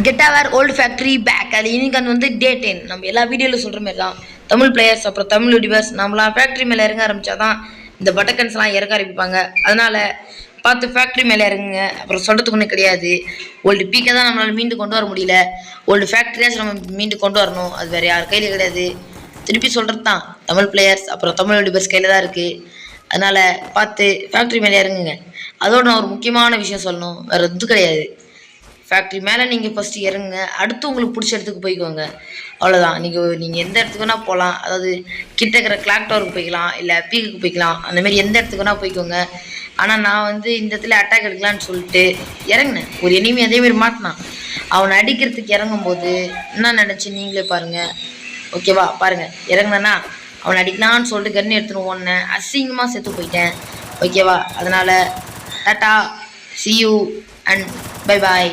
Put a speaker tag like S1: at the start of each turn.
S1: Get our old factory back. அது இன்னைக்கு அது வந்து டே 10. நம்ம எல்லா வீடியோவில் சொல்கிற மாதிரி தான் தமிழ் பிளேயர்ஸ் அப்புறம் தமிழ் யூடியூபர்ஸ் நம்மளாம் ஃபேக்ட்ரி மேலே இறங்க ஆரம்பித்தாதான் இந்த பட்டக்கன்ஸ்லாம் இறக்க ஆரம்பிப்பாங்க. அதனால் பார்த்து ஃபேக்ட்ரி மேலே இறங்குங்க. அப்புறம் சொல்கிறதுக்கு ஒன்றும் கிடையாது. ஓல்டு பீக்கை தான் நம்மளால் மீண்டு கொண்டு வர முடியல. ஓல்டு ஃபேக்ட்ரியாச்சும் நம்ம மீண்டு கொண்டு வரணும். அது வேறு யார் கையில் கிடையாது. திருப்பி சொல்கிறது தான் தமிழ் பிளேயர்ஸ் அப்புறம் தமிழ் யூடியூபர்ஸ் கையில் தான் இருக்குது. அதனால் பார்த்து ஃபேக்ட்ரி மேலே இறங்குங்க. அதோட நான் ஒரு முக்கியமான விஷயம் சொல்லணும், வேறு எதுவும் கிடையாது. ஃபேக்ட்ரி மேலே நீங்கள் ஃபஸ்ட்டு இறங்குங்க. அடுத்து உங்களுக்கு பிடிச்ச இடத்துக்கு போய்க்கோங்க. அவ்வளோதான். நீங்கள் எந்த இடத்துக்கு வேணால் போகலாம். அதாவது கிட்ட இருக்கிற கிளாக் டவருக்கு போய்க்கலாம், இல்லை பீக்குக்கு போய்க்கலாம். அந்தமாரி எந்த இடத்துக்கு வேணால் போய்க்கோங்க. ஆனால் நான் வந்து இந்த இடத்துல அட்டாக் எடுக்கலான்னு சொல்லிட்டு இறங்கினேன். ஒரு எனிமி அதேமாரி மாட்டினான். அவனை அடிக்கிறதுக்கு இறங்கும்போது என்ன நினச்சி நீங்களே பாருங்கள். ஓகேவா? பாருங்கள், இறங்கினேன்னா அவனை அடிக்கலான்னு சொல்லிட்டு கன்று எடுத்துன்னு ஓடினேன். அசிங்கமாக செத்து போயிட்டேன். ஓகேவா? அதனால் tata, see you and bye bye.